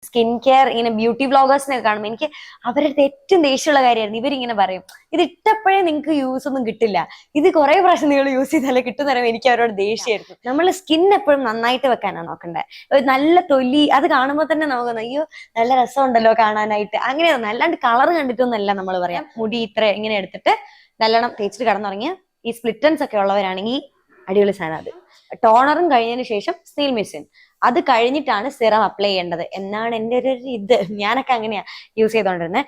Skin care ഇങ്ങനെ beauty വ്ളോഗേഴ്സിനെ കാണുമ്പോൾ എനിക്ക് അവരുടെ ഏറ്റവും ദേഷ്യമുള്ള കാര്യമായിരുന്നു. ഇവരിങ്ങനെ പറയും, ഇത് ഇട്ടപ്പോഴേ നിങ്ങൾക്ക് യൂസ് ഒന്നും കിട്ടില്ല, ഇത് കുറെ പ്രാവശ്യം നിങ്ങൾ യൂസ് ചെയ്താലേ കിട്ടുന്ന എനിക്ക് അവരോട് ദേഷ്യമായിരുന്നു. നമ്മൾ സ്കിൻ എപ്പോഴും നന്നായിട്ട് വെക്കാനാണ് നോക്കണ്ടത്. ഒരു നല്ല തൊലി അത് കാണുമ്പോൾ തന്നെ നമുക്ക് അയ്യോ നല്ല രസമുണ്ടല്ലോ കാണാനായിട്ട്, അങ്ങനെയൊന്നും അല്ലാണ്ട് കളർ കണ്ടിട്ടൊന്നല്ല നമ്മൾ പറയാം. മുടി ഇത്ര ഇങ്ങനെ എടുത്തിട്ട് നല്ലോണം തേച്ചിട്ട് കിടന്നുറങ്ങിയ ഈ സ്പ്ലിറ്റൻസ് ഒക്കെ ഉള്ളവരാണെങ്കിൽ അടിപൊളി സാധനം. അത് ടോണറും കഴിഞ്ഞതിന് ശേഷം സ്റ്റീൽ മെഷീൻ, അത് കഴിഞ്ഞിട്ടാണ് സിറം അപ്ലൈ ചെയ്യേണ്ടത് എന്നാണ് എൻ്റെ ഒരു ഇത്. ഞാനൊക്കെ അങ്ങനെയാ യൂസ് ചെയ്തോണ്ടിരുന്നത്.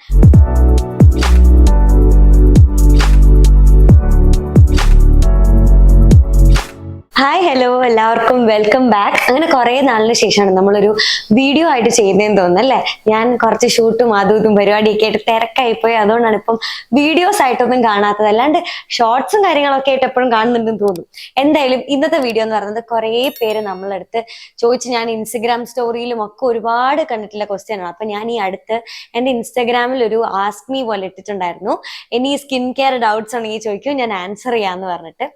ഹായ് ഹലോ, എല്ലാവർക്കും വെൽക്കം ബാക്ക്. അങ്ങനെ കുറെ നാളിന് ശേഷമാണ് നമ്മളൊരു വീഡിയോ ആയിട്ട് ചെയ്യുന്നതെന്ന് തോന്നുന്നു അല്ലേ. ഞാൻ കുറച്ച് ഷൂട്ടും അതും ഇതും പരിപാടിയൊക്കെ ആയിട്ട് തിരക്കായിപ്പോയി, അതുകൊണ്ടാണ് ഇപ്പം വീഡിയോസ് ആയിട്ടൊന്നും കാണാത്തത്. അല്ലാണ്ട് ഷോർട്സും കാര്യങ്ങളൊക്കെ ആയിട്ട് എപ്പോഴും കാണുന്നുണ്ടെന്ന് തോന്നും. എന്തായാലും ഇന്നത്തെ വീഡിയോ എന്ന് പറയുന്നത് കുറേ പേര് നമ്മളടുത്ത് ചോദിച്ച്, ഞാൻ ഇൻസ്റ്റഗ്രാം സ്റ്റോറിയിലും ഒക്കെ ഒരുപാട് കണ്ടിട്ടുള്ള ക്വസ്റ്റ്യൻ ആണ്. അപ്പൊ ഞാൻ ഈ അടുത്ത് എൻ്റെ ഇൻസ്റ്റഗ്രാമിൽ ഒരു ആസ്ക് മീ പോലെ ഇട്ടിട്ടുണ്ടായിരുന്നു, ഇനി സ്കിൻ കെയർ ഡൗട്ട്സ് ഉണ്ടെങ്കിൽ ചോദിക്കും, ഞാൻ ആൻസർ ചെയ്യാന്ന് പറഞ്ഞിട്ട്.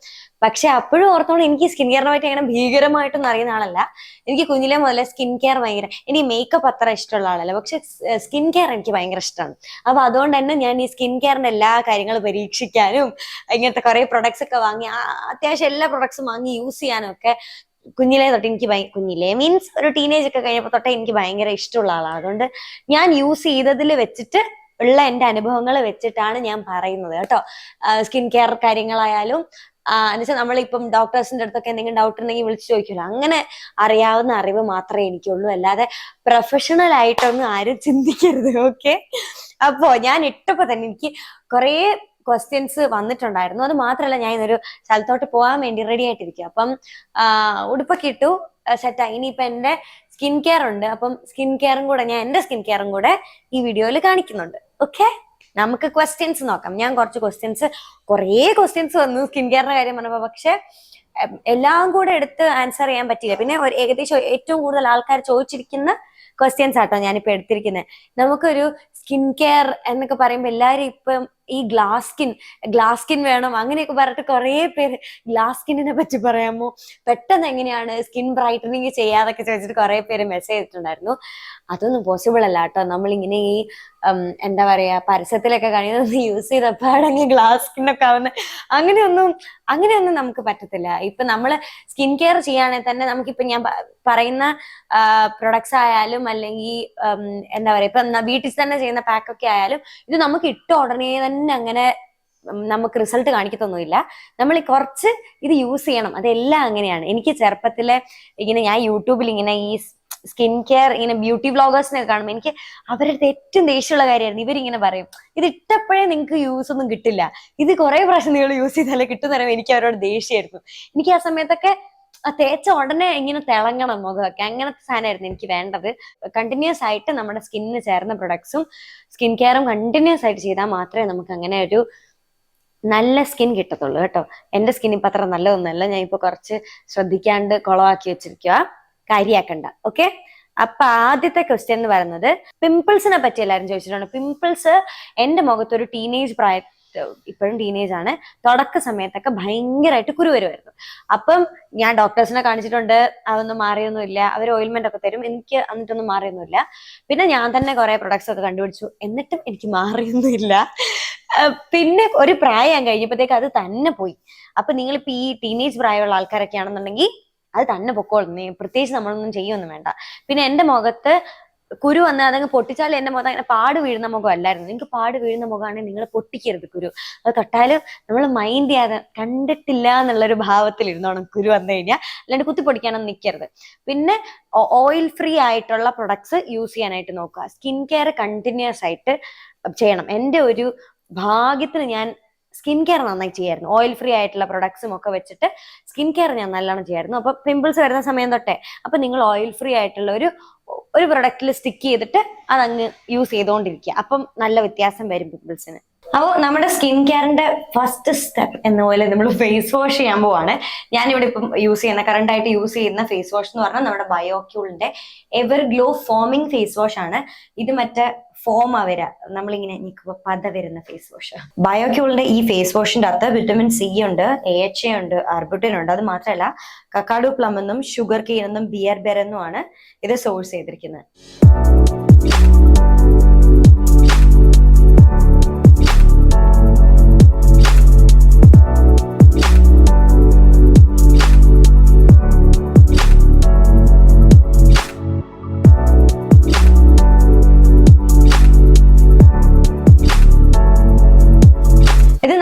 പക്ഷെ അപ്പോഴും ഓർത്തോണ്ട് എനിക്ക് സ്കിൻ കെയറിനെ പറ്റി അങ്ങനെ ഭീകരമായിട്ടൊന്നും അറിയുന്ന ആളല്ല. എനിക്ക് കുഞ്ഞിലെ മുതലേ സ്കിൻ കെയർ ഭയങ്കര, എനിക്ക് മേക്കപ്പ് അത്ര ഇഷ്ടമുള്ള ആളല്ല, പക്ഷെ സ്കിൻ കെയർ എനിക്ക് ഭയങ്കര ഇഷ്ടമാണ്. അപ്പൊ അതുകൊണ്ട് തന്നെ ഞാൻ ഈ സ്കിൻ കെയറിന്റെ എല്ലാ കാര്യങ്ങളും പരീക്ഷിക്കാനും ഇങ്ങനത്തെ കുറെ പ്രൊഡക്ട്സ് ഒക്കെ വാങ്ങി, അത്യാവശ്യം എല്ലാ പ്രൊഡക്ട്സും വാങ്ങി യൂസ് ചെയ്യാനും ഒക്കെ കുഞ്ഞിലേ തൊട്ട് എനിക്ക് കുഞ്ഞിലേ മീൻസ് ഒരു ടീനേജ് ഒക്കെ കഴിഞ്ഞപ്പോൾ തൊട്ടേ എനിക്ക് ഭയങ്കര ഇഷ്ടമുള്ള ആളാണ്. അതുകൊണ്ട് ഞാൻ യൂസ് ചെയ്തതിൽ വെച്ചിട്ട് ഉള്ള എൻ്റെ അനുഭവങ്ങൾ വെച്ചിട്ടാണ് ഞാൻ പറയുന്നത് കേട്ടോ. സ്കിൻ കെയർ കാര്യങ്ങളായാലും എന്നുവെച്ചാൽ നമ്മളിപ്പം ഡോക്ടേഴ്സിന്റെ അടുത്തൊക്കെ എന്തെങ്കിലും ഡൗട്ട് ഉണ്ടെങ്കിൽ വിളിച്ചു ചോദിക്കുമല്ലോ, അങ്ങനെ അറിയാവുന്ന അറിവ് മാത്രമേ എനിക്കുള്ളൂ, അല്ലാതെ പ്രൊഫഷണൽ ആയിട്ടൊന്നും ആരും ചിന്തിക്കരുത്. ഓക്കെ. അപ്പോ ഞാൻ ഇട്ടപ്പോ തന്നെ എനിക്ക് കുറേ ക്വസ്റ്റ്യൻസ് വന്നിട്ടുണ്ടായിരുന്നു. അത് മാത്രമല്ല, ഞാൻ ഇന്നൊരു സ്ഥലത്തോട്ട് പോകാൻ വേണ്ടി റെഡി ആയിട്ടിരിക്കും. അപ്പം ഉടുപ്പൊക്കെ ഇട്ടു, സെറ്റായി. ഇനിയിപ്പൊ എന്റെ സ്കിൻ കെയർ ഉണ്ട്, അപ്പം സ്കിൻ കെയറും കൂടെ എന്റെ സ്കിൻ കെയറും കൂടെ ഈ വീഡിയോയിൽ കാണിക്കുന്നുണ്ട്. ഓക്കെ, നമുക്ക് ക്വസ്റ്റ്യൻസ് നോക്കാം. ഞാൻ കുറച്ച് കുറേ ക്വസ്റ്റ്യൻസ് വന്നു സ്കിൻ കെയറിന്റെ കാര്യം പറഞ്ഞപ്പോ, പക്ഷെ എല്ലാം കൂടെ എടുത്ത് ആൻസർ ചെയ്യാൻ പറ്റില്ല. പിന്നെ ഏകദേശം ഏറ്റവും കൂടുതൽ ആൾക്കാർ ചോദിച്ചിരിക്കുന്ന ക്വസ്റ്റ്യൻസ് ആട്ടോ ഞാനിപ്പോ എടുത്തിരിക്കുന്നത്. നമുക്കൊരു സ്കിൻ കെയർ എന്നൊക്കെ പറയുമ്പോൾ എല്ലാരും ഇപ്പം ഈ ഗ്ലാസ് സ്കിൻ വേണം അങ്ങനെയൊക്കെ പറഞ്ഞിട്ട് കുറെ പേര് ഗ്ലാസ് സ്കിന്നിനെ പറ്റി പറയാമോ, പെട്ടെന്ന് എങ്ങനെയാണ് സ്കിൻ ബ്രൈറ്റനിങ് ചെയ്യാതൊക്കെ ചോദിച്ചിട്ട് കുറെ പേര് മെസ്സേജ് ചെയ്തിട്ടുണ്ടായിരുന്നു. അതൊന്നും പോസിബിൾ അല്ല കേട്ടോ. നമ്മളിങ്ങനെ ഈ എന്താ പറയാ പരസ്യത്തിലൊക്കെ കഴിയുന്നത് യൂസ് ചെയ്തപ്പോഴെങ്കിൽ ഗ്ലാസ് സ്കിന്നൊക്കെ ആവുന്ന അങ്ങനെയൊന്നും നമുക്ക് പറ്റത്തില്ല. ഇപ്പൊ നമ്മള് സ്കിൻ കെയർ ചെയ്യുകയാണെങ്കിൽ തന്നെ നമുക്കിപ്പൊ ഞാൻ പറയുന്ന പ്രൊഡക്ട്സ് ആയാലും അല്ലെങ്കിൽ എന്താ പറയാ ഇപ്പൊ വീട്ടിൽ തന്നെ ചെയ്യുന്ന പാക്കൊക്കെ ആയാലും ഇത് നമുക്ക് ഇട്ട ഉടനെ തന്നെ അങ്ങനെ നമുക്ക് റിസൾട്ട് കാണിക്കത്തൊന്നുമില്ല. നമ്മൾ കുറച്ച് ഇത് യൂസ് ചെയ്യണം, അതെല്ലാം അങ്ങനെയാണ്. എനിക്ക് ചെറുപ്പത്തിലെ ഇങ്ങനെ ഞാൻ യൂട്യൂബിൽ ഇങ്ങനെ ഈ സ്കിൻ കെയർ ഇങ്ങനെ ബ്യൂട്ടി വ്ളോഗേഴ്സിനെ കാണുമ്പോൾ എനിക്ക് അവരുടെ ഏറ്റവും ദേഷ്യമുള്ള കാര്യമായിരുന്നു. ഇവരിങ്ങനെ പറയും, ഇത് ഇട്ടപ്പോഴേ നിങ്ങൾക്ക് യൂസ് ഒന്നും കിട്ടില്ല, ഇത് കുറെ പ്രാവശ്യം നിങ്ങൾ യൂസ് ചെയ്താലേ കിട്ടുന്ന എനിക്ക് അവരോട് ദേഷ്യമായിരുന്നു. എനിക്ക് ആ സമയത്തൊക്കെ തേച്ച ഉടനെ ഇങ്ങനെ തിളങ്ങണം മുഖമൊക്കെ, അങ്ങനത്തെ സാധനമായിരുന്നു എനിക്ക് വേണ്ടത്. കണ്ടിന്യൂസ് ആയിട്ട് നമ്മുടെ സ്കിന്നിന് ചേർന്ന പ്രൊഡക്ട്സും സ്കിൻ കെയറും കണ്ടിന്യൂസ് ആയിട്ട് ചെയ്താൽ മാത്രമേ നമുക്ക് അങ്ങനെ ഒരു നല്ല സ്കിൻ കിട്ടത്തുള്ളൂ കേട്ടോ. എന്റെ സ്കിൻ ഇപ്പൊ അത്ര നല്ലതൊന്നുമല്ല, ഞാൻ ഇപ്പൊ കുറച്ച് ശ്രദ്ധിക്കാണ്ട് കുളവാക്കി വെച്ചിരിക്കുക, കാര്യാക്കണ്ട. ഓക്കെ. അപ്പൊ ആദ്യത്തെ ക്വസ്റ്റ്യൻ എന്ന് പറയുന്നത് പിമ്പിൾസിനെ പറ്റി എല്ലാവരും ചോദിച്ചിട്ടുണ്ട്. പിമ്പിൾസ് എന്റെ മുഖത്തൊരു ടീനേജ് ഇപ്പോഴും ടീനേജ് ആണ്, തുടക്ക സമയത്തൊക്കെ ഭയങ്കരമായിട്ട് കുരു വരുമായിരുന്നു. അപ്പം ഞാൻ ഡോക്ടേഴ്സിനെ കാണിച്ചിട്ടുണ്ട്, അതൊന്നും മാറിയൊന്നുമില്ല. അവർ ഓയിൽമെന്റ് ഒക്കെ തരും, എനിക്ക് എന്നിട്ടൊന്നും മാറിയൊന്നുമില്ല. പിന്നെ ഞാൻ തന്നെ കുറെ പ്രൊഡക്ട്സ് ഒക്കെ കണ്ടുപിടിച്ചു, എന്നിട്ടും എനിക്ക് മാറിയൊന്നുമില്ല. പിന്നെ ഒരു പ്രായം കഴിഞ്ഞപ്പോഴത്തേക്ക് അത് തന്നെ പോയി. അപ്പൊ നിങ്ങളിപ്പോ ഈ ടീനേജ് പ്രായമുള്ള ആൾക്കാരൊക്കെ ആണെന്നുണ്ടെങ്കിൽ അത് തന്നെ പൊക്കോളും, പ്രത്യേകിച്ച് നമ്മളൊന്നും ചെയ്യൊന്നും വേണ്ട. പിന്നെ എന്റെ മുഖത്ത് കുരു വന്ന് അതങ്ങ് പൊട്ടിച്ചാൽ എന്റെ മുഖം അങ്ങനെ പാട് വീഴുന്ന മുഖം അല്ലായിരുന്നു. നിങ്ങൾക്ക് പാട് വീഴുന്ന മുഖമാണെങ്കിൽ നിങ്ങൾ പൊട്ടിക്കരുത് കുരു. അത് തൊട്ടാലും നമ്മൾ മൈൻഡ് ചെയ്യാതെ കണ്ടിട്ടില്ല എന്നുള്ളൊരു ഭാവത്തിൽ ഇരുന്നോണം കുരു വന്നു കഴിഞ്ഞാൽ, അല്ലാണ്ട് കുത്തി പൊടിക്കാനൊന്നും നിൽക്കരുത്. പിന്നെ ഓയിൽ ഫ്രീ ആയിട്ടുള്ള പ്രൊഡക്ട്സ് യൂസ് ചെയ്യാനായിട്ട് നോക്കുക. സ്കിൻ കെയർ കണ്ടിന്യൂസ് ആയിട്ട് ചെയ്യണം. എൻ്റെ ഒരു ഭാഗ്യത്തിന് ഞാൻ സ്കിൻ കെയർ നന്നായി ചെയ്യായിരുന്നു. ഓയിൽ ഫ്രീ ആയിട്ടുള്ള പ്രൊഡക്ട്സും ഒക്കെ വെച്ചിട്ട് സ്കിൻ കെയർ ഞാൻ നല്ലോണം ചെയ്യായിരുന്നു. അപ്പൊ പിമ്പിൾസ് വരുന്ന സമയം തൊട്ടേ അപ്പൊ നിങ്ങൾ ഓയിൽ ഫ്രീ ആയിട്ടുള്ള ഒരു പ്രൊഡക്റ്റിൽ സ്റ്റിക്ക് ചെയ്തിട്ട് അതങ്ങ് യൂസ് ചെയ്തുകൊണ്ടിരിക്കുക. അപ്പം നല്ല വ്യത്യാസം വരും പിമ്പിൾസിന്. അപ്പോൾ നമ്മുടെ സ്കിൻ കെയറിന്റെ ഫസ്റ്റ് സ്റ്റെപ്പ് എന്ന പോലെ നമ്മൾ ഫേസ് വാഷ് ചെയ്യാൻ പോവാണ്. ഞാനിവിടെ ഇപ്പം യൂസ് ചെയ്യുന്ന കറണ്ട് ആയിട്ട് യൂസ് ചെയ്യുന്ന ഫേസ് വാഷ് എന്ന് പറഞ്ഞാൽ നമ്മുടെ ബയോക്യൂളിന്റെ ever glow foaming face wash ആണ്. ഇത് മറ്റേ ഫോം വരാ നമ്മളിങ്ങനെ നിൽക്കുമ്പോൾ പത വരുന്ന ഫേസ് വാഷ്. ബയോക്യൂളിന്റെ ഈ ഫേസ് വാഷിന്റെ അകത്ത് വിറ്റമിൻ സി ഉണ്ട്, AHA ഉണ്ട്, ആർബുട്ടിൻ ഉണ്ട്. അത് മാത്രമല്ല കക്കാഡു പ്ലം എന്നും ഷുഗർ കെയിൻ എന്നും ബിയർ ബെർ എന്നുമാണ് ഇത് സോഴ്സ് ചെയ്തിരിക്കുന്നത്.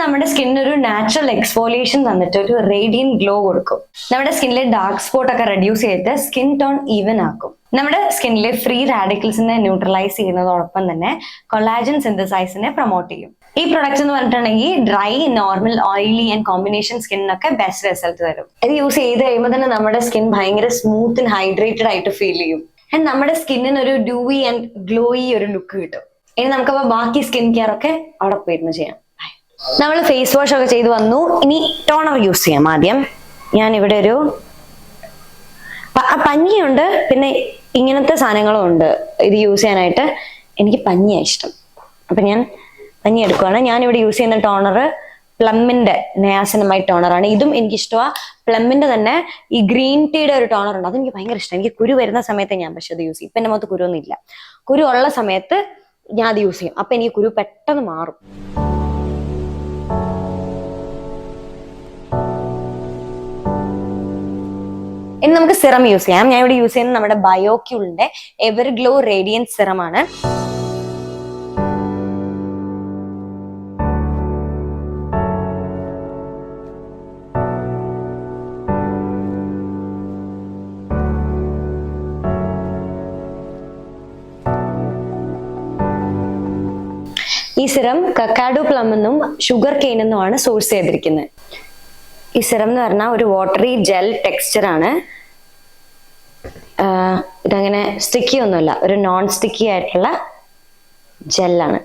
നമ്മുടെ സ്കിന്നിനൊരു നാച്ചുറൽ എക്സ്ഫോലിയേഷൻ തന്നിട്ട് ഒരു റേഡിയന്റ് ഗ്ലോ കൊടുക്കും. നമ്മുടെ സ്കിന്നിലെ ഡാർക്ക് സ്പോട്ട് ഒക്കെ റെഡ്യൂസ് ചെയ്തിട്ട് സ്കിൻ ടോൺ ഈവൻ ആക്കും. നമ്മുടെ സ്കിന്നിലെ ഫ്രീ റാഡിക്കൽസിനെ ന്യൂട്രലൈസ് ചെയ്യുന്നതോടൊപ്പം തന്നെ കൊളാജൻ സിന്തസൈസിനെ പ്രൊമോട്ട് ചെയ്യും. ഈ പ്രൊഡക്റ്റ് എന്ന് പറഞ്ഞിട്ടുണ്ടെങ്കിൽ dry, normal, oily and combination സ്കിന്നൊക്കെ ബെസ്റ്റ് റിസൾട്ട് തരും. ഇത് യൂസ് ചെയ്ത് കഴിയുമ്പോൾ തന്നെ നമ്മുടെ സ്കിൻ ഭയങ്കര സ്മൂത്ത് ആൻഡ് ഹൈഡ്രേറ്റഡ് ആയിട്ട് ഫീൽ ചെയ്യും. ആൻഡ് നമ്മുടെ സ്കിന്നിന് ഒരു ഡ്യൂയി ആൻഡ് ഗ്ലോയി ഒരു ലുക്ക് കിട്ടും. ഇനി നമുക്കപ്പോൾ ബാക്കി സ്കിൻ കെയർ ഒക്കെ അവിടെ പോയിരുന്നു ചെയ്യാം. നമ്മൾ ഫേസ് വാഷ് ഒക്കെ ചെയ്ത് വന്നു. ഇനി ടോണർ യൂസ് ചെയ്യാം. ആദ്യം ഞാനിവിടെ ഒരു പഞ്ഞിയുണ്ട്, പിന്നെ ഇങ്ങനത്തെ സാധനങ്ങളും ഉണ്ട് ഇത് യൂസ് ചെയ്യാനായിട്ട്. എനിക്ക് പഞ്ഞിയാണ് ഇഷ്ടം, അപ്പൊ ഞാൻ പഞ്ഞി എടുക്കുവാണ്. ഞാനിവിടെ യൂസ് ചെയ്യുന്ന ടോണർ പ്ലമ്മിന്റെ നയാസിനമൈഡ് ടോണറാണ്. ഇതും എനിക്കിഷ്ടമാണ്. പ്ലമ്മിന്റെ തന്നെ ഈ ഗ്രീൻ ടീയുടെ ഒരു ടോണർ ഉണ്ട്, അതെനിക്ക് ഭയങ്കര ഇഷ്ടം. എനിക്ക് കുരു വരുന്ന സമയത്ത് ഞാൻ പക്ഷെ അത് യൂസ് ചെയ്യും. ഇപ്പൊ എൻ്റെ മുഖത്ത് കുരുവൊന്നും ഇല്ല. കുരു ഉള്ള സമയത്ത് ഞാൻ അത് യൂസ് ചെയ്യും. അപ്പൊ എനിക്ക് കുരു പെട്ടെന്ന് മാറും. ഇനി നമുക്ക് സിറം യൂസ് ചെയ്യാം. ഞാൻ ഇവിടെ യൂസ് ചെയ്യുന്നത് നമ്മുടെ ബയോക്യൂളിന്റെ എവർ ഗ്ലോ റേഡിയൻറ്റ് സിറം ആണ്. ഈ സിറം കക്കാഡു പ്ലം എന്നും ഷുഗർ കെയിൻ എന്നുമാണ് സോഴ്സ് ചെയ്തിരിക്കുന്നത്. ഈ സിറം എന്ന് പറഞ്ഞാൽ ഒരു വാട്ടറി ജെൽ ടെക്സ്ചർ ആണ്. ഇതങ്ങനെ സ്റ്റിക്കി ഒന്നുമല്ല, ഒരു നോൺ സ്റ്റിക്കി ആയിട്ടുള്ള ജെല്ലാണ്.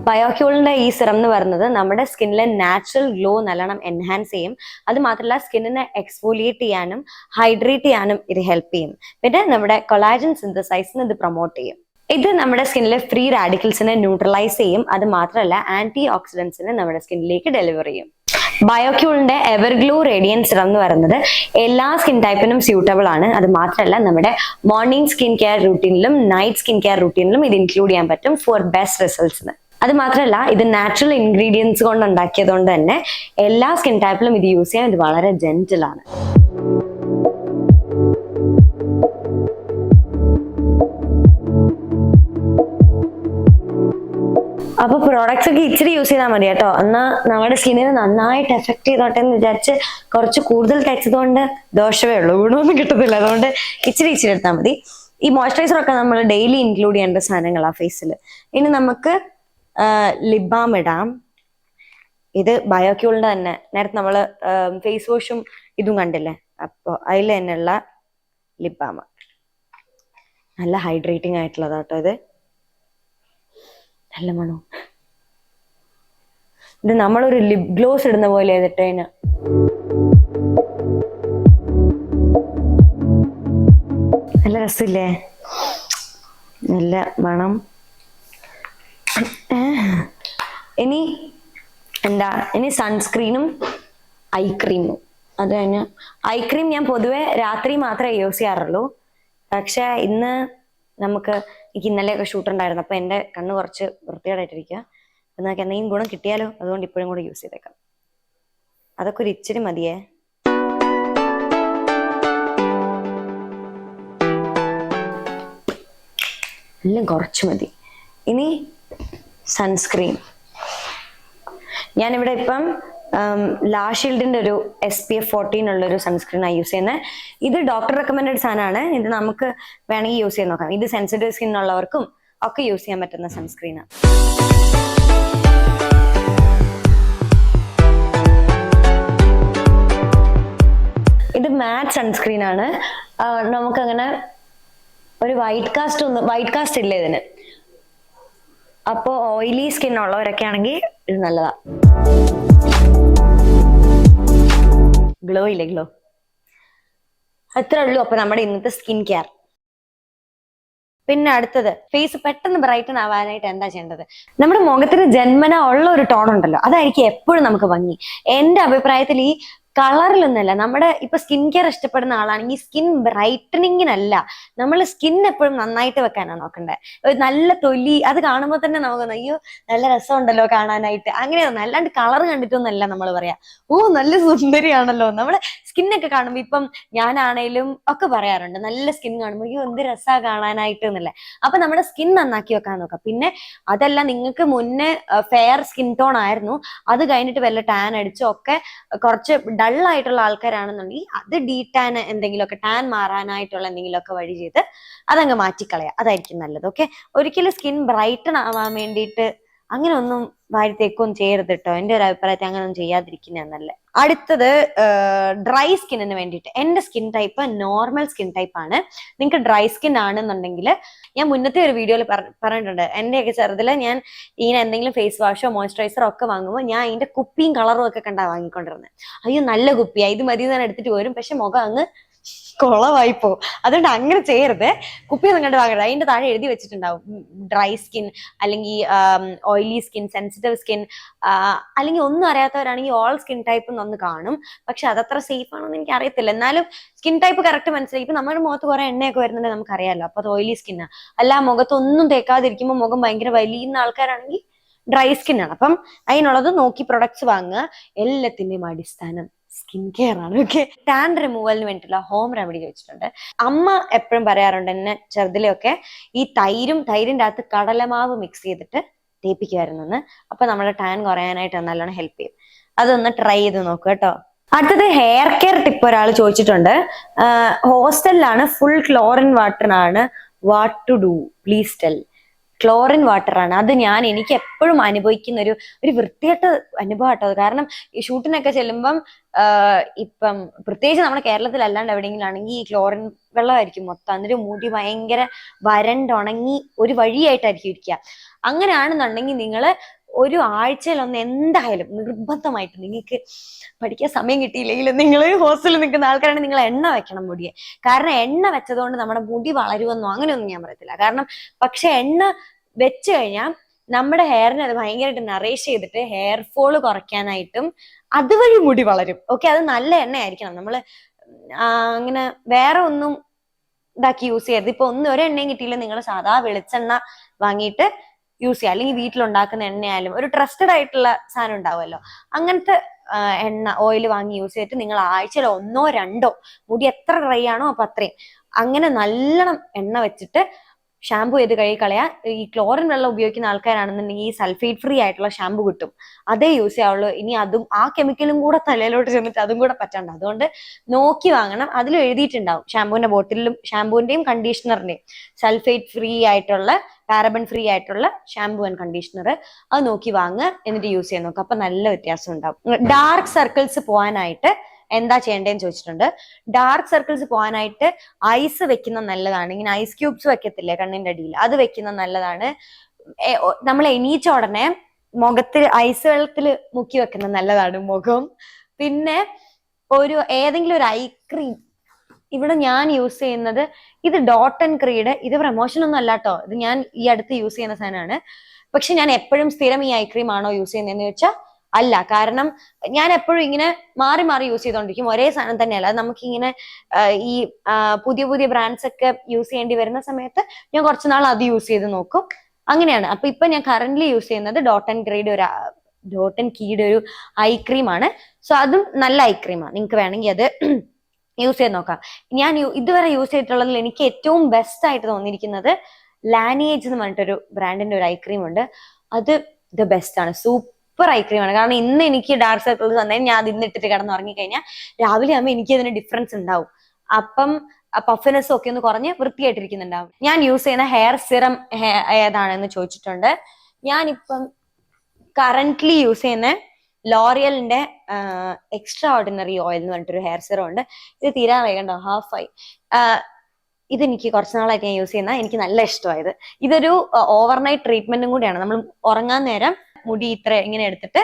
ബയോക്യൂളിന്റെ ഈ സിറം എന്ന് പറയുന്നത് നമ്മുടെ സ്കിന്നിലെ നാച്ചുറൽ ഗ്ലോ നല്ലോണം എൻഹാൻസ് ചെയ്യും. അത് മാത്രമല്ല സ്കിന്നിനെ എക്സ്ഫോലിയേറ്റ് ചെയ്യാനും ഹൈഡ്രേറ്റ് ചെയ്യാനും ഇത് ഹെൽപ്പ് ചെയ്യും. പിന്നെ നമ്മുടെ കൊളാജൻ സിന്തസൈസിന് ഇത് പ്രൊമോട്ട് ചെയ്യും. ഇത് നമ്മുടെ സ്കിന്നിലെ ഫ്രീ റാഡിക്കൽസിനെ ന്യൂട്രലൈസ് ചെയ്യും. അത് മാത്രമല്ല ആന്റി ഓക്സിഡൻസിനെ നമ്മുടെ സ്കിന്നിലേക്ക് ഡെലിവർ ചെയ്യും. ബയോക്യൂളിന്റെ എവർഗ്ലോ റേഡിയൻറ്റ് സിറം എന്ന് പറയുന്നത് എല്ലാ സ്കിൻ ടൈപ്പിനും സ്യൂട്ടബിൾ ആണ്. അത് മാത്രമല്ല നമ്മുടെ മോർണിംഗ് സ്കിൻ കെയർ റൂട്ടീനിലും നൈറ്റ് സ്കിൻ കെയർ റൂട്ടീനിലും ഇത് ഇൻക്ലൂഡ് ചെയ്യാൻ പറ്റും ഫോർ ബെസ്റ്റ് റിസൾട്ട്സിന്. അത് മാത്രമല്ല ഇത് നാച്ചുറൽ ഇൻഗ്രീഡിയൻസ് കൊണ്ട് ഉണ്ടാക്കിയതുകൊണ്ട് തന്നെ എല്ലാ സ്കിൻ ടൈപ്പിലും ഇത് യൂസ് ചെയ്യാൻ ഇത് വളരെ ജെന്റിൽ ആണ്. അപ്പൊ പ്രോഡക്ട്സ് ഒക്കെ ഇച്ചിരി യൂസ് ചെയ്താൽ മതി കേട്ടോ. എന്നാ നമ്മുടെ സ്കിന്നിന് നന്നായിട്ട് എഫക്ട് ചെയ്തോട്ടെ എന്ന് വിചാരിച്ച് കുറച്ച് കൂടുതൽ തേച്ചതുകൊണ്ട് ദോഷമേ ഉള്ളൂ, ഗുണമൊന്നും കിട്ടത്തില്ല. അതുകൊണ്ട് ഇച്ചിരി എടുത്താൽ മതി. ഈ മോയ്സ്ചറൈസർ ഒക്കെ നമ്മൾ ഡെയിലി ഇൻക്ലൂഡ് ചെയ്യേണ്ട സാധനങ്ങളാണ് ഫേസിൽ. ഇനി നമുക്ക് ലിപ് ബാം ഇടാം. ഇത് ബയോക്യൂളിന്റെ തന്നെ നേരത്തെ നമ്മൾ ഫേസ് വാഷും ഇതും കണ്ടില്ലേ, അപ്പോൾ അതിൽ തന്നെയുള്ള ലിപ് ബാം. നല്ല ഹൈഡ്രേറ്റിംഗ് ആയിട്ടുള്ളതാട്ടോ ഇത്. നല്ല മണോ. ഇത് നമ്മളൊരു ലിപ് ഗ്ലോസ് ഇടുന്ന പോലെ ചെയ്തിട്ട് അതിന് നല്ല രസമില്ലേ, നല്ല മണം. ഇനി സൺസ്ക്രീനും ഐ ക്രീമും. അത് കഴിഞ്ഞ് ഐ ക്രീം ഞാൻ പൊതുവെ രാത്രി മാത്രമേ യൂസ് ചെയ്യാറുള്ളൂ. പക്ഷെ ഇന്ന് എനിക്ക് ഇന്നലെയൊക്കെ ഷൂട്ട് ഉണ്ടായിരുന്നു, അപ്പൊ എന്റെ കണ്ണ് കുറച്ച് വൃത്തികേടായിട്ടിരിക്കുക. എന്നൊക്കെ എന്തെങ്കിലും ഗുണം കിട്ടിയാലോ, അതുകൊണ്ട് ഇപ്പോഴും കൂടെ യൂസ് ചെയ്തേക്കാം. അതൊക്കെ ഒരു ഇച്ചിരി മതിയേ. എല്ലാം കുറച്ച് മതി. ഇനി സൺസ്ക്രീൻ. ഞാനിവിടെ ഇപ്പം ലാ ഷീൽഡിന്റെ ഒരു SPF 14 ഉള്ളൊരു സൺസ്ക്രീനാണ് യൂസ് ചെയ്യുന്നത്. ഇത് ഡോക്ടർ റെക്കമെൻഡഡ് സാധനമാണ്. ഇത് നമുക്ക് വേണമെങ്കിൽ യൂസ് ചെയ്ത് നോക്കാം. ഇത് സെൻസിറ്റീവ് സ്കിൻ ഉള്ളവർക്കും ഒക്കെ യൂസ് ചെയ്യാൻ പറ്റുന്ന സൺസ്ക്രീനാണ്. ഇത് മാറ്റ് സൺസ്ക്രീൻ ആണ്. നമുക്കങ്ങനെ ഒരു വൈറ്റ് കാസ്റ്റ് ഇല്ല ഇതിന്. അപ്പോ ഓയിലി സ്കിൻ ഉള്ളവരൊക്കെ ആണെങ്കിൽ ഇത് നല്ലതാ. ഗ്ലോ ഇല്ലേ, ഗ്ലോ. അത്രേ ഉള്ളൂ അപ്പൊ നമ്മുടെ ഇന്നത്തെ സ്കിൻ കെയർ. പിന്നെ അടുത്തത്, ഫേസ് പെട്ടെന്ന് ബ്രൈറ്റൻ ആവാനായിട്ട് എന്താ ചെയ്യേണ്ടത്? നമ്മുടെ മുഖത്തിന് ജന്മന ഉള്ള ഒരു ടോൺ ഉണ്ടല്ലോ, അതായിരിക്കും എപ്പോഴും നമുക്ക് ഭംഗി. എന്റെ അഭിപ്രായത്തിൽ ഈ കളറിലൊന്നല്ല, നമ്മുടെ ഇപ്പൊ സ്കിൻ കെയർ ഇഷ്ടപ്പെടുന്ന ആളാണെങ്കിൽ സ്കിൻ ബ്രൈറ്റനിങ്ങിനല്ല, നമ്മൾ സ്കിൻ എപ്പോഴും നന്നായിട്ട് വെക്കാനാണ് നോക്കണ്ടേ. ഒരു നല്ല തൊലി അത് കാണുമ്പോൾ തന്നെ നമുക്ക് അയ്യോ നല്ല രസമുണ്ടല്ലോ കാണാനായിട്ട്, അങ്ങനെയൊന്നും. അല്ലാണ്ട് കളർ കണ്ടിട്ടൊന്നല്ല നമ്മൾ പറയാ ഓ നല്ല സുന്ദരിയാണല്ലോ. നമ്മള് സ്കിന്നൊക്കെ കാണുമ്പോൾ ഇപ്പം ഞാനാണേലും ഒക്കെ പറയാറുണ്ട്, നല്ല സ്കിൻ കാണുമ്പോൾ അയ്യോ എന്ത് രസാ കാണാനായിട്ട് എന്നല്ലേ. അപ്പൊ നമ്മുടെ സ്കിൻ നന്നാക്കി വെക്കാൻ നോക്കാം. പിന്നെ അതല്ല, നിങ്ങൾക്ക് മുന്നേ ഫെയർ സ്കിൻ ടോൺ ആയിരുന്നു, അത് കഴിഞ്ഞിട്ട് വല്ല ടാൻ അടിച്ചോ ഒക്കെ കുറച്ച് ഡൾ ആയിട്ടുള്ള ആൾക്കാരാണെന്നുണ്ടെങ്കിൽ അത് ടാൻ എന്തെങ്കിലുമൊക്കെ, ടാൻ മാറാനായിട്ടുള്ള എന്തെങ്കിലുമൊക്കെ വഴി ചെയ്ത് അതങ്ങ് മാറ്റിക്കളയാം, അതായിരിക്കും നല്ലത്. ഓക്കെ, ഒരിക്കലും സ്കിൻ ബ്രൈറ്റൺ ആവാൻ വേണ്ടിയിട്ട് അങ്ങനെ ഒന്നും വാരിത്തേക്കൊന്നും ചെയ്യരുത് കേട്ടോ. എന്റെ ഒരു അഭിപ്രായത്തിൽ അങ്ങനെ ഒന്നും ചെയ്യാതിരിക്കുന്നതാണ് നല്ലത്. അടുത്തത് ഡ്രൈ സ്കിന്നിന് വേണ്ടിയിട്ട്, എന്റെ skin type normal skin type ആണ്. നിങ്ങൾക്ക് ഡ്രൈ സ്കിൻ ആണെന്നുണ്ടെങ്കിൽ ഞാൻ മുന്നത്തെ ഒരു വീഡിയോയിൽ പറഞ്ഞിട്ടുണ്ട്, എന്റെയൊക്കെ ചെറുതില് ഞാൻ ഇങ്ങനെ എന്തെങ്കിലും ഫേസ് വാഷോ മോയ്സ്ചറൈസറോ ഒക്കെ വാങ്ങുമ്പോൾ ഞാൻ ഇതിന്റെ കുപ്പിയും കളറും ഒക്കെ കണ്ടാ വാങ്ങിക്കൊണ്ടിരുന്നത്. അയ്യോ നല്ല കുപ്പിയാ, ഇത് മതി ഞാൻ എടുത്തിട്ട് വരും, പക്ഷെ മുഖം അങ്ങ് കുളവായിപ്പോ. അതുകൊണ്ട് അങ്ങനെ ചെയ്യരുത്. കുപ്പിയൊന്നും കണ്ട് വാങ്ങരുത്. അതിന്റെ താഴെ എഴുതി വെച്ചിട്ടുണ്ടാവും ഡ്രൈ സ്കിൻ, അല്ലെങ്കിൽ ഓയിലി സ്കിൻ, സെൻസിറ്റീവ് സ്കിൻ, അല്ലെങ്കിൽ ഒന്നും അറിയാത്തവരാണെങ്കിൽ ഓൾ സ്കിൻ ടൈപ്പ് എന്നൊന്ന് കാണും. പക്ഷെ അതത്ര സേഫ് ആണെന്ന് എനിക്ക് അറിയത്തില്ല. എന്നാലും സ്കിൻ ടൈപ്പ് കറക്റ്റ് മനസ്സിലായി. ഇപ്പൊ നമ്മുടെ മുഖത്ത് കുറെ എണ്ണയൊക്കെ വരുന്നുണ്ടെങ്കിൽ നമുക്കറിയാലോ, അപ്പൊ അത് ഓയിലി സ്കിന്നാ. അല്ല മുഖത്തൊന്നും തേക്കാതിരിക്കുമ്പോൾ മുഖം ഭയങ്കര വലിയുന്ന ആൾക്കാരാണെങ്കിൽ ഡ്രൈ സ്കിൻ ആണ്. അപ്പം അതിനുള്ളത് നോക്കി പ്രൊഡക്ട്സ് വാങ്ങുക. എല്ലാത്തിന്റെയും അടിസ്ഥാനം സ്കിൻ കെയർ ആണ്. ഓക്കെ, ടാൻ റിമൂവലിന് വേണ്ടിയിട്ടുള്ള ഹോം റെമഡി ചോദിച്ചിട്ടുണ്ട്. അമ്മ എപ്പോഴും പറയാറുണ്ട് എന്നെ ചെറുതിലൊക്കെ, ഈ തൈരിന്റെ അകത്ത് കടലമാവ് മിക്സ് ചെയ്തിട്ട് തേപ്പിക്കുമായിരുന്നു. അപ്പൊ നമ്മുടെ ടാൻ കുറയാനായിട്ട് നല്ലോണം ഹെൽപ്പ് ചെയ്യും. അതൊന്ന് ട്രൈ ചെയ്ത് നോക്കുക കേട്ടോ. അടുത്തത് ഹെയർ കെയർ ടിപ്പ് ഒരാൾ ചോദിച്ചിട്ടുണ്ട്. ഹോസ്റ്റലിലാണ്, ഫുൾ ക്ലോറിൻ വാട്ടറാണ്, what to do please tell. Chlorine water ആണ് അത്. എനിക്ക് എപ്പോഴും അനുഭവിക്കുന്ന ഒരു വൃത്തികെട്ട അനുഭവം കേട്ടോ. കാരണം ഈ ഷൂട്ടിനൊക്കെ ചെല്ലുമ്പം ഇപ്പം പ്രത്യേകിച്ച് നമ്മുടെ കേരളത്തിൽ അല്ലാണ്ട് എവിടെയെങ്കിലും ആണെങ്കിൽ ഈ ക്ലോറിൻ വെള്ളമായിരിക്കും മൊത്തം. എന്നിട്ട് മുടി ഭയങ്കര വരണ്ടുണങ്ങി ഒരു വഴിയായിട്ടായിരിക്കും ഇരിക്കുക. അങ്ങനെയാണെന്നുണ്ടെങ്കിൽ നിങ്ങൾ ഒരു ആഴ്ചയിലൊന്ന് എന്തായാലും നിർബന്ധമായിട്ട്, നിങ്ങൾക്ക് പഠിക്കാൻ സമയം കിട്ടിയില്ലെങ്കിലും നിങ്ങൾ ഹോസ്റ്റലിൽ നിൽക്കുന്ന ആൾക്കാരാണെങ്കിൽ നിങ്ങൾ എണ്ണ വെക്കണം മുടിയെ. കാരണം എണ്ണ വെച്ചതുകൊണ്ട് നമ്മുടെ മുടി വളരുമെന്നോ അങ്ങനെയൊന്നും ഞാൻ പറയത്തില്ല. കാരണം പക്ഷെ എണ്ണ വെച്ച് കഴിഞ്ഞാൽ നമ്മുടെ ഹെയറിനെ അത് ഭയങ്കരമായിട്ട് നറേഷ് ചെയ്തിട്ട് ഹെയർ ഫോള് കുറയ്ക്കാനായിട്ടും അതുവഴി മുടി വളരും. ഓക്കെ, അത് നല്ല എണ്ണ ആയിരിക്കണം. നമ്മള് അങ്ങനെ വേറെ ഒന്നും ഇതാക്കി യൂസ് ചെയ്യരുത്. ഇപ്പൊ ഒരു എണ്ണയും കിട്ടിയില്ല, നിങ്ങൾ സാധാ വെളിച്ചെണ്ണ വാങ്ങിയിട്ട് യൂസ് ചെയ്യുക. അല്ലെങ്കിൽ വീട്ടിലുണ്ടാക്കുന്ന എണ്ണയായാലും ഒരു ട്രസ്റ്റഡ് ആയിട്ടുള്ള സാധനം ഉണ്ടാവുമല്ലോ, അങ്ങനത്തെ എണ്ണ ഓയിൽ വാങ്ങി യൂസ് ചെയ്തിട്ട് നിങ്ങൾ ആഴ്ചയിൽ 1 or 2 മുടി എത്ര ഡ്രൈ ആണോ അപ്പൊ അത്രയും അങ്ങനെ നല്ലോണം എണ്ണ വെച്ചിട്ട് ഷാമ്പു ചെയ്ത് കഴുകി കളയാ. ഈ ക്ലോറിൻ വെള്ളം ഉപയോഗിക്കുന്ന ആൾക്കാരാണെന്നുണ്ടെങ്കിൽ ഈ സൾഫേറ്റ് ഫ്രീ ആയിട്ടുള്ള ഷാമ്പു കിട്ടും, അതേ യൂസ് ചെയ്യാവുള്ളൂ. ഇനി അതും ആ കെമിക്കലും കൂടെ തലയിലോട്ട് ചെന്നിട്ട് അതും കൂടെ പറ്റണ്ട. അതുകൊണ്ട് നോക്കി വാങ്ങണം. അതിൽ എഴുതിയിട്ടുണ്ടാവും ഷാമ്പുവിന്റെ ബോട്ടിലും, ഷാമ്പുവിന്റെയും കണ്ടീഷണറിന്റെയും സൾഫേറ്റ് ഫ്രീ ആയിട്ടുള്ള, പാരബൻ ഫ്രീ ആയിട്ടുള്ള ഷാമ്പു ആൻഡ് കണ്ടീഷണർ. അത് നോക്കി വാങ്ങുക, എന്നിട്ട് യൂസ് ചെയ്യാൻ നോക്കുക. അപ്പൊ നല്ല വ്യത്യാസം ഉണ്ടാവും. ഡാർക്ക് സർക്കിൾസ് പോകാനായിട്ട് എന്താ ചെയ്യേണ്ടതെന്ന് ചോദിച്ചിട്ടുണ്ട്. ഡാർക്ക് സർക്കിൾസ് പോകാനായിട്ട് ഐസ് വെക്കുന്ന നല്ലതാണ്. ഇങ്ങനെ ഐസ് ക്യൂബ്സ് വെക്കത്തില്ലേ കണ്ണിന്റെ അടിയിൽ, അത് വെക്കുന്ന നല്ലതാണ്. നമ്മൾ എണീച്ച ഉടനെ മുഖത്തിൽ ഐസ് വെള്ളത്തിൽ മുക്കി വെക്കുന്ന നല്ലതാണ് മുഖം. പിന്നെ ഏതെങ്കിലും ഒരു ഐ ക്രീം, ഇവിടെ ഞാൻ യൂസ് ചെയ്യുന്നത് ഇത് ഡോട്ട് ആൻഡ് ക്രീഡ്. ഇത് പ്രൊമോഷൻ ഒന്നും അല്ല കേട്ടോ, ഇത് ഞാൻ ഈ അടുത്ത് യൂസ് ചെയ്യുന്ന സാധനമാണ്. പക്ഷെ ഞാൻ എപ്പോഴും സ്ഥിരം ഈ ഐ ക്രീം ആണോ യൂസ് ചെയ്യുന്നതെന്ന് ചോദിച്ചാൽ അല്ല. കാരണം ഞാൻ എപ്പോഴും ഇങ്ങനെ മാറി മാറി യൂസ് ചെയ്തോണ്ടിരിക്കും, ഒരേ സാധനം തന്നെയല്ല. അത് നമുക്കിങ്ങനെ ഈ പുതിയ പുതിയ ബ്രാൻഡ്സ് ഒക്കെ യൂസ് ചെയ്യേണ്ടി വരുന്ന സമയത്ത് ഞാൻ കുറച്ചുനാൾ അത് യൂസ് ചെയ്ത് നോക്കും. അങ്ങനെയാണ്. അപ്പൊ ഇപ്പൊ ഞാൻ കറന്റ്ലി യൂസ് ചെയ്യുന്നത് ഡോട്ട് ആൻഡ് കീയുടെ ഒരു ഐ ക്രീം ആണ്. സോ അതും നല്ല ഐ ക്രീമാണ്, നിങ്ങൾക്ക് വേണമെങ്കിൽ അത് യൂസ് ചെയ്ത് നോക്കാം. ഞാൻ ഇതുവരെ യൂസ് ചെയ്തിട്ടുള്ളതിൽ എനിക്ക് ഏറ്റവും ബെസ്റ്റ് ആയിട്ട് തോന്നിയിരിക്കുന്നത് ലാനിയേജ് എന്ന് പറഞ്ഞിട്ടൊരു ബ്രാൻഡിന്റെ ഒരു ഐ ക്രീം ഉണ്ട്. അത് ദ ബെസ്റ്റ് ആണ്, സൂപ്പർ ഐ ക്രീം ആണ്. കാരണം ഇന്ന് എനിക്ക് ഡാർക്ക് സർക്കിൾസ് വന്നതിന് ഞാൻ അത് ഇന്നിട്ടിട്ട് കിടന്നുറങ്ങി കഴിഞ്ഞാൽ രാവിലെ ആകുമ്പോൾ എനിക്ക് അതിന് ഡിഫറൻസ് ഉണ്ടാവും. അപ്പം പഫിനെസ് ഒക്കെ ഒന്ന് കുറഞ്ഞ് വൃത്തിയായിട്ടിരിക്കുന്നുണ്ടാവും. ഞാൻ യൂസ് ചെയ്യുന്ന ഹെയർ സിറം ഏതാണെന്ന് ചോദിച്ചിട്ടുണ്ട്. ഞാനിപ്പം കറന്റ്ലി യൂസ് ചെയ്യുന്ന ലോറിയലിന്റെ എക്സ്ട്രാ ഓർഡിനറി ഓയിൽ എന്ന് പറഞ്ഞിട്ടൊരു ഹെയർ സിറം ഉണ്ട്. ഇത് തീരാറായി കണ്ടോ, ഹാഫായി. ഇതെനിക്ക് കുറച്ച് നാളായിട്ട് ഞാൻ യൂസ് ചെയ്യുന്ന എനിക്ക് നല്ല ഇഷ്ടമായത്. ഇതൊരു ഓവർനൈറ്റ് ട്രീറ്റ്മെന്റും കൂടിയാണ്. നമ്മൾ ഉറങ്ങാൻ നേരം മുടി ഇത്ര ഇങ്ങനെ എടുത്തിട്ട്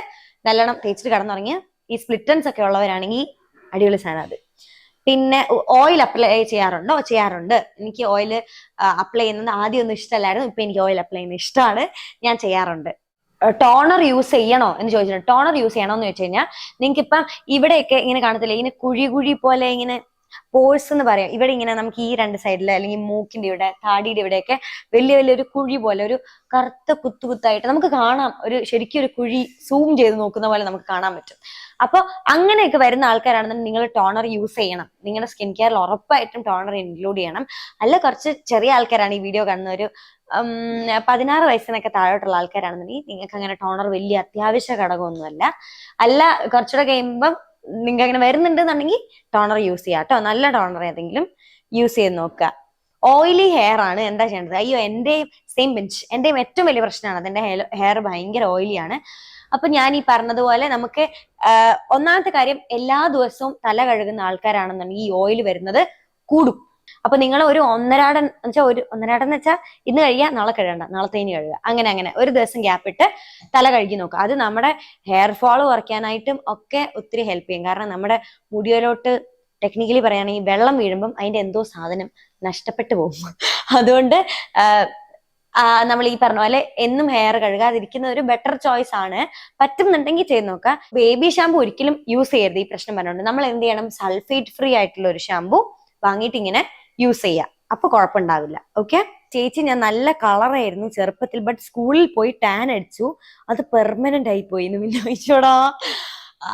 നല്ലോണം തേച്ചിട്ട് കിടന്നുറങ്ങിയ ഈ സ്പ്ലിറ്റൻസ് ഒക്കെ ഉള്ളവരാണെങ്കിൽ അടിപൊളി സാധനം അത്. പിന്നെ ഓയിൽ അപ്ലൈ ചെയ്യാറുണ്ടോ? ചെയ്യാറുണ്ട്. എനിക്ക് ഓയിൽ അപ്ലൈ ചെയ്യുന്നത് ആദ്യം ഒന്നും ഇഷ്ടമല്ലായിരുന്നു, ഇപ്പൊ എനിക്ക് ഓയിൽ അപ്ലൈ ചെയ്യുന്നത് ഇഷ്ടമാണ്, ഞാൻ ചെയ്യാറുണ്ട്. ടോണർ യൂസ് ചെയ്യണോ എന്ന് ചോദിച്ചിട്ടുണ്ട്. ടോണർ യൂസ് ചെയ്യണോ എന്ന് വെച്ച് കഴിഞ്ഞാൽ നിങ്ങൾക്ക് ഇപ്പം ഇവിടെയൊക്കെ ഇങ്ങനെ കാണത്തില്ല, ഇങ്ങനെ കുഴി കുഴി പോലെ ഇങ്ങനെ പോഴ്സ് എന്ന് പറയാം. ഇവിടെ ഇങ്ങനെ നമുക്ക് ഈ രണ്ട് സൈഡില് അല്ലെങ്കിൽ മൂക്കിന്റെ ഇവിടെ താടിയുടെ ഇവിടെയൊക്കെ വലിയ വലിയൊരു കുഴി പോലെ ഒരു കറുത്ത കുത്തായിട്ട് നമുക്ക് കാണാം. ഒരു ശരിക്കും ഒരു കുഴി സൂം ചെയ്ത് നോക്കുന്ന പോലെ നമുക്ക് കാണാൻ പറ്റും. അപ്പൊ അങ്ങനെയൊക്കെ വരുന്ന ആൾക്കാരാണെന്നുണ്ടെങ്കിൽ നിങ്ങൾ ടോണർ യൂസ് ചെയ്യണം. നിങ്ങളുടെ സ്കിൻ കെയറിൽ ഉറപ്പായിട്ടും ടോണർ ഇൻക്ലൂഡ് ചെയ്യണം. അല്ല കുറച്ച് ചെറിയ ആൾക്കാരാണ് ഈ വീഡിയോ കാണുന്ന, ഒരു 16 വയസ്സിനൊക്കെ താഴോട്ടുള്ള ആൾക്കാരാണെന്നുണ്ടെങ്കിൽ നിങ്ങൾക്ക് അങ്ങനെ ടോണർ വലിയ അത്യാവശ്യ ഘടകമൊന്നുമല്ല. അല്ല കുറച്ചുകൂടെ കഴിയുമ്പം നിങ്ങൾക്ക് അങ്ങനെ വരുന്നുണ്ടെന്നുണ്ടെങ്കിൽ ടോണർ യൂസ് ചെയ്യാം കേട്ടോ. നല്ല ടോണർ ഏതെങ്കിലും യൂസ് ചെയ്ത് നോക്കുക. ഓയിലി ഹെയർ ആണ്, എന്താ ചെയ്യേണ്ടത്? അയ്യോ, എന്റെയും സെയിം ബെഞ്ച്, എന്റെയും ഏറ്റവും വലിയ പ്രശ്നമാണ് അത്. എന്റെ ഹെയർ ഭയങ്കര ഓയിലിയാണ്. അപ്പൊ ഞാൻ ഈ പറഞ്ഞതുപോലെ നമുക്ക് ഒന്നാമത്തെ കാര്യം, എല്ലാ ദിവസവും തല കഴുകുന്ന ആൾക്കാരാണെന്നുണ്ടെങ്കിൽ ഈ ഓയിൽ വരുന്നത് കൂടും. അപ്പൊ നിങ്ങൾ ഒരു ഒന്നരാടൻ എന്ന് വെച്ചാൽ ഇന്ന് കഴുകുക, നാളെ കഴുകണ്ട, നാളത്തേന് കഴുകുക, അങ്ങനെ ഒരു ദിവസം ഗ്യാപ്പ് ഇട്ട് തല കഴുകി നോക്കുക. അത് നമ്മുടെ ഹെയർ ഫോൾ കുറയ്ക്കാനായിട്ടും ഒക്കെ ഒത്തിരി ഹെൽപ്പ് ചെയ്യും. കാരണം നമ്മുടെ മുടിയിലോട്ട് ടെക്നിക്കലി പറയുകയാണെങ്കിൽ വെള്ളം വീഴുമ്പം അതിന്റെ എന്തോ സാധനം നഷ്ടപ്പെട്ടു പോകും. അതുകൊണ്ട് നമ്മൾ ഈ പറഞ്ഞ പോലെ എന്നും ഹെയർ കഴുകാതിരിക്കുന്ന ഒരു ബെറ്റർ ചോയ്സ് ആണ്. പറ്റുന്നുണ്ടെങ്കിൽ ചെയ്ത് നോക്കുക. ബേബി ഷാമ്പു ഒരിക്കലും യൂസ് ചെയ്യരുത്. ഈ പ്രശ്നം പറഞ്ഞുകൊണ്ട് നമ്മൾ എന്ത് ചെയ്യണം? സൾഫേറ്റ് ഫ്രീ ആയിട്ടുള്ള ഒരു ഷാമ്പു വാങ്ങിയിട്ട് ഇങ്ങനെ യൂസ് ചെയ്യാം. അപ്പൊ കുഴപ്പമുണ്ടാവില്ല. ഓക്കെ ചേച്ചി, ഞാൻ നല്ല കളറായിരുന്നു ചെറുപ്പത്തിൽ, ബട്ട് സ്കൂളിൽ പോയി ടാൻ അടിച്ചു, അത് പെർമനന്റ് ആയി പോയി. പിന്നെ ചോദിച്ചോടാ,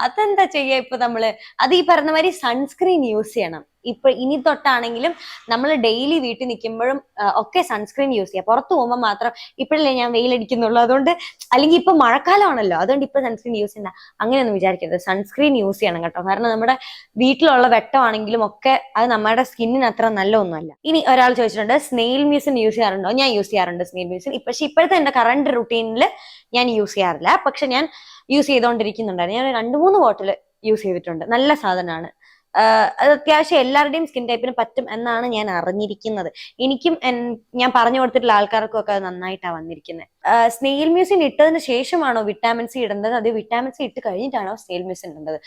അതെന്താ ചെയ്യാ ഇപ്പൊ നമ്മള്? അത് ഈ പറഞ്ഞ മാതിരി സൺസ്ക്രീൻ യൂസ് ചെയ്യണം. ഇപ്പൊ ഇനി തൊട്ടാണെങ്കിലും നമ്മൾ ഡെയിലി വീട്ടിൽ നിൽക്കുമ്പോഴും ഒക്കെ സൺസ്ക്രീൻ യൂസ് ചെയ്യാം. പുറത്തു പോകുമ്പോൾ മാത്രം ഇപ്പോഴല്ലേ ഞാൻ വെയിലടിക്കുന്നുള്ളൂ, അതുകൊണ്ട്, അല്ലെങ്കിൽ ഇപ്പൊ മഴക്കാലമാണല്ലോ അതുകൊണ്ട് ഇപ്പൊ സൺസ്ക്രീൻ യൂസ് ചെയ്യണ്ട, അങ്ങനെയൊന്നും വിചാരിക്കരുത്. സൺസ്ക്രീൻ യൂസ് ചെയ്യണം കേട്ടോ. കാരണം നമ്മുടെ വീട്ടിലുള്ള വെട്ടമാണെങ്കിലും ഒക്കെ അത് നമ്മുടെ സ്കിന്നിന് അത്ര നല്ല ഒന്നുമല്ല. ഇനി ഒരാൾ ചോദിച്ചിട്ടുണ്ട്, സ്നെയിൽ മ്യൂസിൻ യൂസ് ചെയ്യാറുണ്ടോ? ഞാൻ യൂസ് ചെയ്യാറുണ്ട് സ്നെയിൽ മ്യൂസിൻ. പക്ഷെ ഇപ്പോഴത്തെ എന്റെ കറണ്ട് റുട്ടീനിൽ ഞാൻ യൂസ് ചെയ്യാറില്ല. പക്ഷെ ഞാൻ യൂസ് ചെയ്തുകൊണ്ടിരിക്കുന്നുണ്ടായിരുന്നു. ഞാൻ 2-3 ബോട്ടിൽ യൂസ് ചെയ്തിട്ടുണ്ട്. നല്ല സാധനമാണ്. അത് അത്യാവശ്യം എല്ലാവരുടെയും സ്കിൻ ടൈപ്പിന് പറ്റും എന്നാണ് ഞാൻ അറിഞ്ഞിരിക്കുന്നത്. എനിക്കും ഞാൻ പറഞ്ഞു കൊടുത്തിട്ടുള്ള ആൾക്കാർക്കും ഒക്കെ അത് നന്നായിട്ടാണ് വന്നിരിക്കുന്നത്. സ്നെയിൽ മ്യൂസിൻ ഇട്ടതിന് ശേഷമാണോ വിറ്റാമിൻ സി ഇടേണ്ടത്, അത് വിറ്റാമിൻ സി ഇട്ട് കഴിഞ്ഞിട്ടാണോ സ്നെയിൽ മ്യൂസിൻ ഇടേണ്ടത്?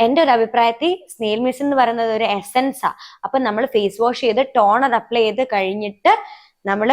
എന്റെ ഒരു അഭിപ്രായത്തിൽ സ്നെയിൽ മ്യൂസിൻ എന്ന് പറയുന്നത് ഒരു എസൻസാ. അപ്പൊ നമ്മൾ ഫേസ് വാഷ് ചെയ്ത് ടോണർ അപ്ലൈ ചെയ്ത് കഴിഞ്ഞിട്ട് നമ്മൾ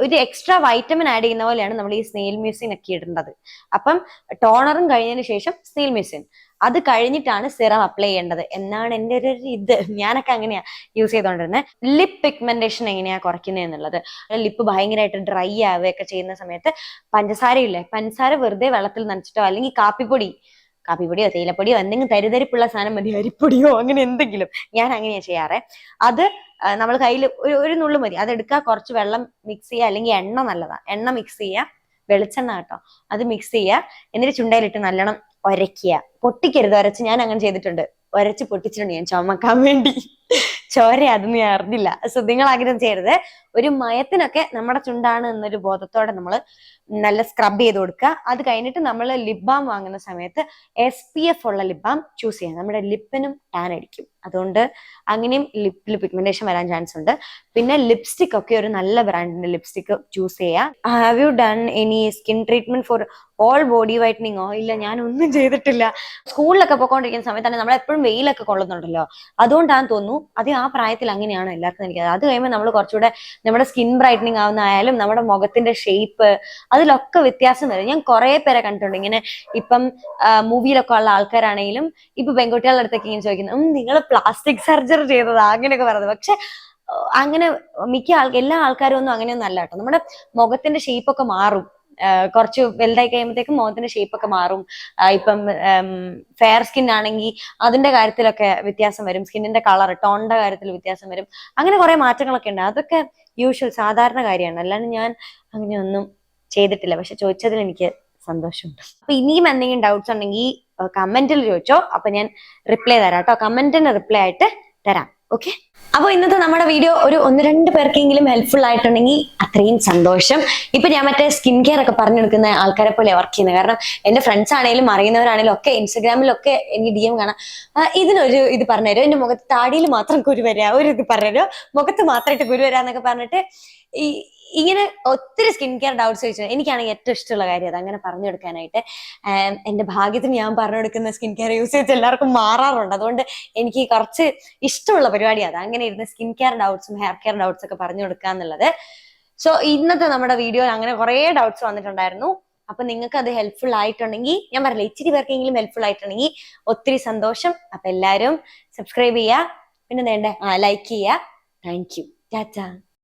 ഒരു എക്സ്ട്രാ വൈറ്റമിൻ ആഡ് ചെയ്യുന്ന പോലെയാണ് നമ്മൾ ഈ സ്നെയിൽ മ്യൂസിൻ ഒക്കെ ഇടേണ്ടത്. അപ്പം ടോണറും കഴിഞ്ഞതിന് ശേഷം സ്നെയിൽ മ്യൂസിൻ, അത് കഴിഞ്ഞിട്ടാണ് സിറം അപ്ലൈ ചെയ്യേണ്ടത് എന്നാണ് എൻ്റെ ഒരു ഇത്. ഞാനൊക്കെ അങ്ങനെയാ യൂസ് ചെയ്തോണ്ടിരുന്നത്. ലിപ് പിഗ്മെന്റേഷൻ എങ്ങനെയാ കുറയ്ക്കുന്നത് എന്നുള്ളത്, ലിപ്പ് ഭയങ്കരമായിട്ട് ഡ്രൈ ആവുകയൊക്കെ ചെയ്യുന്ന സമയത്ത് പഞ്ചസാര വെറുതെ വെള്ളത്തിൽ നനച്ചിട്ടോ അല്ലെങ്കിൽ കാപ്പിപ്പൊടിയോ തേയിലപ്പൊടിയോ എന്തെങ്കിലും തരിതരിപ്പുള്ള സാധനം മതി, അരിപ്പൊടിയോ അങ്ങനെ എന്തെങ്കിലും, ഞാൻ അങ്ങനെയാ ചെയ്യാറ്. അത് നമ്മൾ കയ്യിൽ ഒരു നുള്ളു മതി, അതെടുക്കുക, കുറച്ച് വെള്ളം മിക്സ് ചെയ്യുക, അല്ലെങ്കിൽ എണ്ണ നല്ലതാ, എണ്ണ മിക്സ് ചെയ്യുക, വെളിച്ചെണ്ണ കേട്ടോ, അത് മിക്സ് ചെയ്യുക, എന്നിട്ട് ചുണ്ടയിലിട്ട് നല്ലോണം ഒരയ്ക്കുക. പൊട്ടിക്കരുത്, ഒരച്ച്, ഞാൻ അങ്ങനെ ചെയ്തിട്ടുണ്ട്, ഒരച്ച് പൊട്ടിച്ചിട്ടുണ്ട് ഞാൻ ചുമക്കാൻ വേണ്ടി. ചോര അതൊന്നും ഞാൻ അറിഞ്ഞില്ല. സോ നിങ്ങൾ ആഗ്രഹം ചെയ്യരുത്. ഒരു മയത്തിനൊക്കെ നമ്മുടെ ചുണ്ടാണ് എന്നൊരു ബോധത്തോടെ നമ്മൾ നല്ല സ്ക്രബ് ചെയ്ത് കൊടുക്കുക. അത് കഴിഞ്ഞിട്ട് നമ്മൾ ലിപ് ബാം വാങ്ങുന്ന സമയത്ത് SPF ഉള്ള ലിപ് ബാം ചൂസ് ചെയ്യാം. നമ്മുടെ ലിപ്പിനും ടാൻ അടിക്കും, അതുകൊണ്ട് അങ്ങനെയും ലിപ്പിൽ പിഗ്മെന്റേഷൻ വരാൻ ചാൻസ് ഉണ്ട്. പിന്നെ ലിപ്സ്റ്റിക് ഒക്കെ ഒരു നല്ല ബ്രാൻഡിന്റെ ലിപ്സ്റ്റിക് ചൂസ് ചെയ്യാം. Have you done any skin treatment for all body വൈറ്റനിങ്ങോ? ഇല്ല, ഞാൻ ഒന്നും ചെയ്തിട്ടില്ല. സ്കൂളിലൊക്കെ പോയിക്കൊണ്ടിരിക്കുന്ന സമയത്ത് തന്നെ നമ്മൾ എപ്പോഴും വെയിലൊക്കെ കൊള്ളുന്നുണ്ടല്ലോ, അതുകൊണ്ടാണ് തോന്നുന്നു. അത് ആ പ്രായത്തിൽ അങ്ങനെയാണ് എല്ലാവർക്കും എനിക്ക്. അത് കഴിയുമ്പോൾ നമ്മൾ കുറച്ചുകൂടെ നമ്മുടെ സ്കിൻ ബ്രൈറ്റനിങ് ആവുന്നതായാലും നമ്മുടെ മുഖത്തിന്റെ ഷേപ്പ് അതിലൊക്കെ വ്യത്യാസം വരും. ഞാൻ കുറെ പേരെ കണ്ടിട്ടുണ്ട് ഇങ്ങനെ. ഇപ്പം മൂവിയിലൊക്കെ ഉള്ള ആൾക്കാരാണെങ്കിലും ഇപ്പൊ പെൺകുട്ടികളുടെ അടുത്തൊക്കെ ഇങ്ങനെ ചോദിക്കുന്നത്, നിങ്ങൾ പ്ലാസ്റ്റിക് സർജറി ചെയ്തതാ അങ്ങനെയൊക്കെ പറയുന്നത്. പക്ഷെ അങ്ങനെ എല്ലാ ആൾക്കാരും ഒന്നും അങ്ങനെയൊന്നും അല്ല കേട്ടോ. നമ്മുടെ മുഖത്തിന്റെ ഷേപ്പ് ഒക്കെ മാറും. കുറച്ച് വലുതായി കഴിയുമ്പോഴത്തേക്കും മുഖത്തിന്റെ ഷേപ്പ് ഒക്കെ മാറും. ഇപ്പം ഫെയർ സ്കിൻ ആണെങ്കിൽ അതിന്റെ കാര്യത്തിലൊക്കെ വ്യത്യാസം വരും. സ്കിന്നിന്റെ കളർ ടോണിന്റെ കാര്യത്തിൽ വ്യത്യാസം വരും. അങ്ങനെ കുറെ മാറ്റങ്ങളൊക്കെ ഉണ്ട്. അതൊക്കെ യൂഷ്വൽ സാധാരണ കാര്യമാണ്. അല്ലാണ്ട് ഞാൻ അങ്ങനെയൊന്നും ചെയ്തിട്ടില്ല. പക്ഷെ ചോദിച്ചതിൽ എനിക്ക് സന്തോഷമുണ്ട്. അപ്പൊ ഇനിയും എന്തെങ്കിലും ഡൗട്ട്സ് ഉണ്ടെങ്കിൽ കമന്റിൽ ചോദിച്ചോ, അപ്പൊ ഞാൻ റിപ്ലൈ തരാം കേട്ടോ. കമന്റിന് റിപ്ലൈ ആയിട്ട് തരാം. ഓക്കെ. അപ്പോൾ ഇന്നത്തെ നമ്മുടെ വീഡിയോ ഒരു 1-2 പേർക്കെങ്കിലും ഹെൽപ്ഫുൾ ആയിട്ടുണ്ടെങ്കിൽ അത്രയും സന്തോഷം. ഇപ്പൊ ഞാൻ മറ്റേ സ്കിൻ കെയർ ഒക്കെ പറഞ്ഞു കൊടുക്കുന്ന ആൾക്കാരെ പോലെ വർക്ക് ചെയ്യുന്നത്. കാരണം എന്റെ ഫ്രണ്ട്സ് ആണെങ്കിലും അറിയുന്നവരാണെങ്കിലും ഒക്കെ ഇൻസ്റ്റാഗ്രാമിലൊക്കെ എനിക്ക് DM കാണാം, ഇതിനൊരു ഇത് പറഞ്ഞുതരും, എന്റെ മുഖത്ത് താടിയിൽ മാത്രം കുരു വരാ, ഒരു ഇത് പറഞ്ഞുതരും, മുഖത്ത് മാത്രമായിട്ട് കുരു വരാന്നൊക്കെ പറഞ്ഞിട്ട് ഈ ഇങ്ങനെ ഒത്തിരി സ്കിൻ കെയർ ഡൗട്ട്സ് ചോദിച്ചു. എനിക്കാണെങ്കിൽ ഏറ്റവും ഇഷ്ടമുള്ള കാര്യം അത് അങ്ങനെ പറഞ്ഞു കൊടുക്കാനായിട്ട്. എന്റെ ഭാഗ്യത്തിന് ഞാൻ പറഞ്ഞു കൊടുക്കുന്ന സ്കിൻ കെയർ യൂസ് ചെയ്ത് എല്ലാവർക്കും മാറാറുണ്ട്. അതുകൊണ്ട് എനിക്ക് കുറച്ച് ഇഷ്ടമുള്ള പരിപാടിയാണ് അങ്ങനെ ഇരുന്ന് സ്കിൻ കെയർ ഡൗട്ട്സും ഹെയർ കെയർ ഡൗട്ട്സ് ഒക്കെ പറഞ്ഞു കൊടുക്കുക എന്നുള്ളത്. സോ ഇന്നത്തെ നമ്മുടെ വീഡിയോയിൽ അങ്ങനെ കുറെ ഡൗട്ട്സ് വന്നിട്ടുണ്ടായിരുന്നു. അപ്പൊ നിങ്ങൾക്ക് അത് ഹെൽപ്ഫുൾ ആയിട്ടുണ്ടെങ്കിൽ, ഞാൻ പറഞ്ഞില്ല ഇച്ചിരി പേർക്കെങ്കിലും ഹെൽപ്ഫുൾ ആയിട്ടുണ്ടെങ്കിൽ ഒത്തിരി സന്തോഷം. അപ്പൊ എല്ലാവരും സബ്സ്ക്രൈബ് ചെയ്യുക, പിന്നെ വേണ്ടേ ലൈക്ക് ചെയ്യുക. Thank you. ടാറ്റാ.